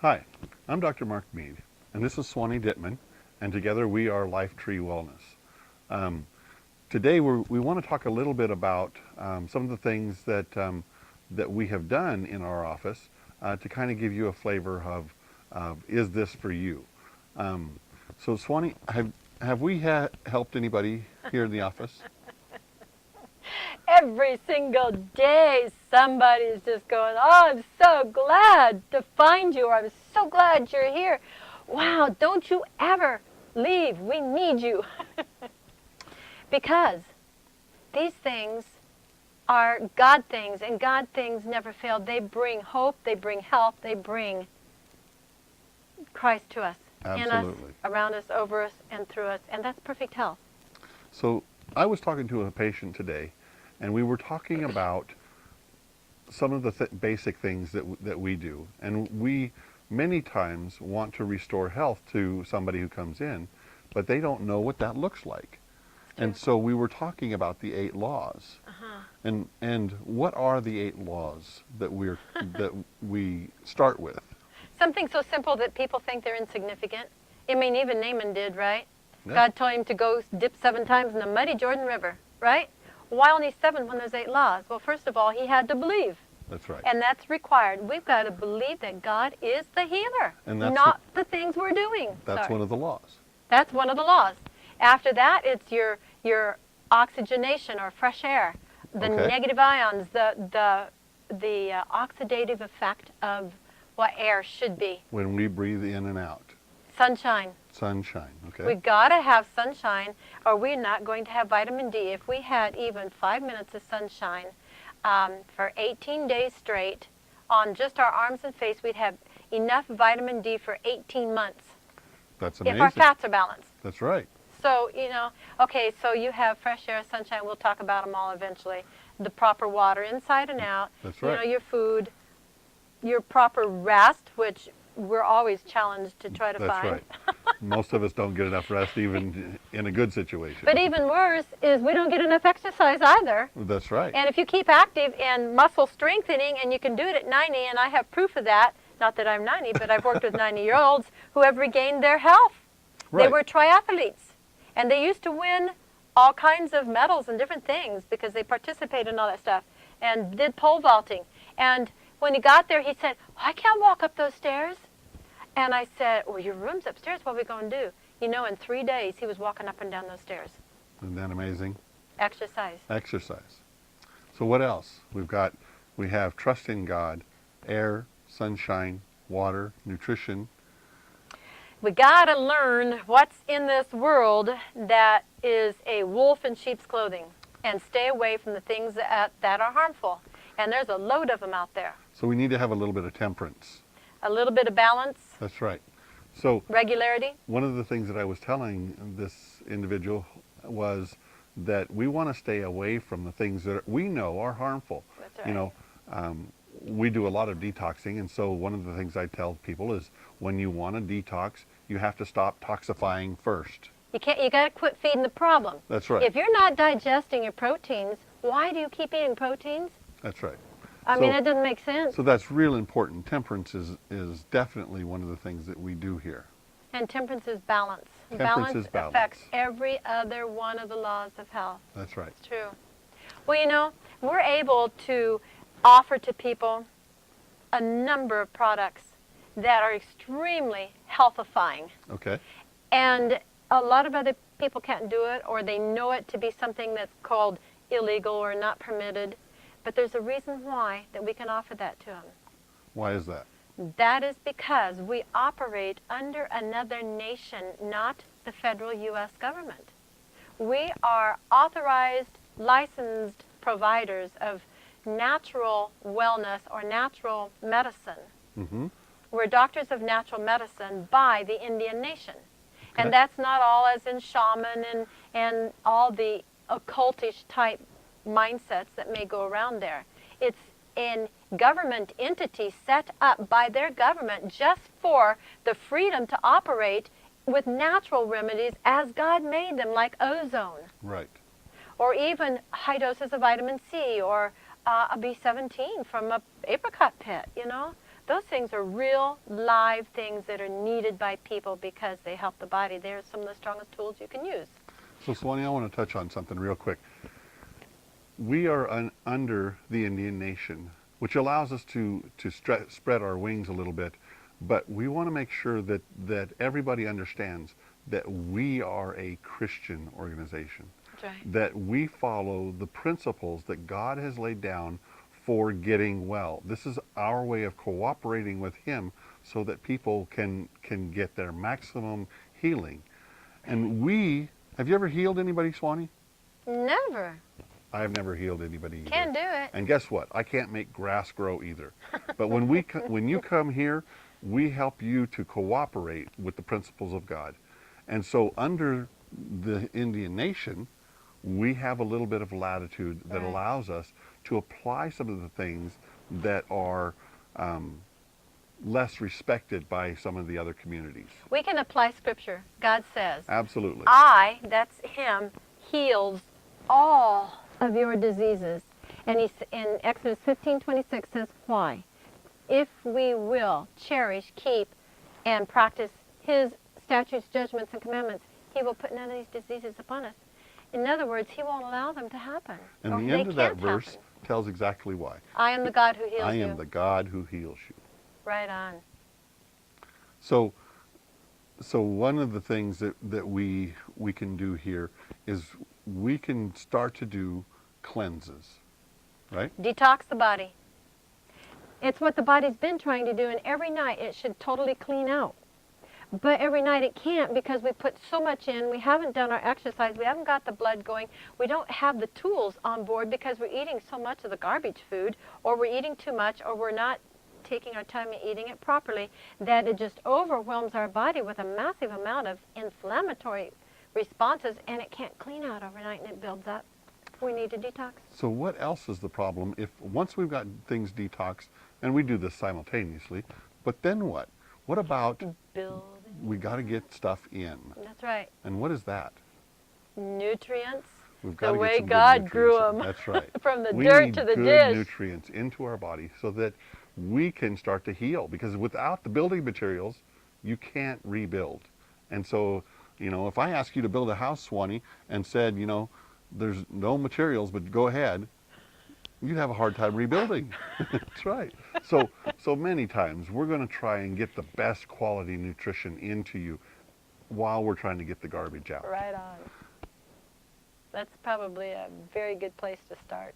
Hi, I'm Dr. Mark Mead, and this is Swanee Dittman, and together we are LifeTree Wellness. Today we want to talk a little bit about some of the things that we have done in our office to kind of give you a flavor of is this for you? So Swanee, have we helped anybody here in the office? Every single day somebody's just going, oh, I'm so glad to find you, or I'm so glad you're here. Wow, don't you ever leave. We need you. Because these things are God things, and God things never fail. They bring hope, they bring health, they bring Christ to us, Absolutely. in us, around us, over us, and through us, and that's perfect health. So I was talking to a patient today, and we were talking about some of the basic things that we do. And we many times want to restore health to somebody who comes in, but they don't know what that looks like. And so we were talking about the 8 laws. And what are the 8 laws that we start with? Something so simple that people think they're insignificant. I mean, even Naaman did, right? Yeah. God told him to go dip 7 times in the muddy Jordan River, right? Why only 7 when there's 8 laws? Well, first of all, he had to believe. That's right. And that's required. We've got to believe that God is the healer, And that's not the things we're doing. That's Sorry. one of the laws. That's one of the laws. After that, it's your oxygenation or fresh air, the Okay. negative ions, the oxidative effect of what air should be. When we breathe in and out. Sunshine. Sunshine, okay? We've got to have sunshine, or we're not going to have vitamin D. If we had even 5 minutes of sunshine for 18 days straight on just our arms and face, we'd have enough vitamin D for 18 months. That's amazing. If our fats are balanced. That's right. So, okay, so you have fresh air, sunshine. We'll talk about them all eventually. The proper water inside and out. That's right. Your food, your proper rest, which we're always challenged to try to That's find. right. Most of us don't get enough rest even in a good situation. But even worse is we don't get enough exercise either. That's right. And if you keep active in muscle strengthening, and you can do it at 90, and I have proof of that, not that I'm 90, but I've worked with 90-year-olds who have regained their health. Right. They were triathletes, and they used to win all kinds of medals and different things because they participated in all that stuff and did pole vaulting. And when he got there, he said, I can't walk up those stairs. And I said, well, your room's upstairs. What are we going to do? In 3 days, he was walking up and down those stairs. Isn't that amazing? Exercise. Exercise. So what else? We have trust in God, air, sunshine, water, nutrition. We got to learn what's in this world that is a wolf in sheep's clothing and stay away from the things that are harmful. And there's a load of them out there. So we need to have a little bit of temperance. A little bit of balance. That's right. So regularity. One of the things that I was telling this individual was that we want to stay away from the things that we know are harmful. That's right. We do a lot of detoxing, and so one of the things I tell people is when you want to detox, you have to stop toxifying first. You got to quit feeding the problem. That's right. If you're not digesting your proteins, why do you keep eating proteins? That's right. I mean, it doesn't make sense. So that's real important. Temperance is definitely one of the things that we do here. And temperance is balance. Temperance is balance. Affects every other one of the laws of health. That's right. It's true. Well, we're able to offer to people a number of products that are extremely healthifying. Okay. And a lot of other people can't do it, or they know it to be something that's called illegal or not permitted. But there's a reason why that we can offer that to them. Why is that? That is because we operate under another nation, not the federal U.S. government. We are authorized, licensed providers of natural wellness or natural medicine. Mm-hmm. We're doctors of natural medicine by the Indian nation. Okay. And that's not all as in shaman and all the occultish type mindsets that may go around there. It's an government entity set up by their government just for the freedom to operate with natural remedies as God made them, like ozone. Right. Or even high doses of vitamin C or a B17 from a apricot pit, Those things are real, live things that are needed by people because they help the body. They're some of the strongest tools you can use. So, Swanee, I want to touch on something real quick. We are under the Indian nation, which allows us to spread our wings a little bit, but we want to make sure that everybody understands that we are a Christian organization, That's right. that we follow the principles that God has laid down for getting well. This is our way of cooperating with Him so that people can get their maximum healing. And have you ever healed anybody, Swanee? Never. I have never healed anybody either. Can't do it. And guess what? I can't make grass grow either. But when when you come here, we help you to cooperate with the principles of God. And so under the Indian nation, we have a little bit of latitude that Right. allows us to apply some of the things that are less respected by some of the other communities. We can apply Scripture. God says, Absolutely. that's Him, heals all of your diseases. And He's in Exodus 15:26 says, why? If we will cherish, keep, and practice His statutes, judgments, and commandments, He will put none of these diseases upon us. In other words, He won't allow them to happen. And or the they end of that can't verse happen. tells exactly why. I am the God who heals I you. am the God who heals you. Right on. So one of the things that we can do here is we can start to do cleanses, right? Detox the body. It's what the body's been trying to do, and every night it should totally clean out. But every night it can't because we put so much in. We haven't done our exercise. We haven't got the blood going. We don't have the tools on board because we're eating so much of the garbage food, or we're eating too much, or we're not taking our time and eating it properly, that it just overwhelms our body with a massive amount of inflammatory responses, and it can't clean out overnight, and it builds up. We need to detox. So what else is the problem if once we've got things detoxed, and we do this simultaneously, but then what? What about Building. we got to get stuff in? That's right. And what is that? Nutrients. We've got The to get way some good God grew nutrients in. them. That's right. From the We dirt need to the good dish. nutrients into our body so that we can start to heal, because without the building materials, you can't rebuild. And so, if I ask you to build a house, Swanee, and said, there's no materials, but go ahead, you'd have a hard time rebuilding. That's right. So many times we're going to try and get the best quality nutrition into you while we're trying to get the garbage out. Right on. That's probably a very good place to start.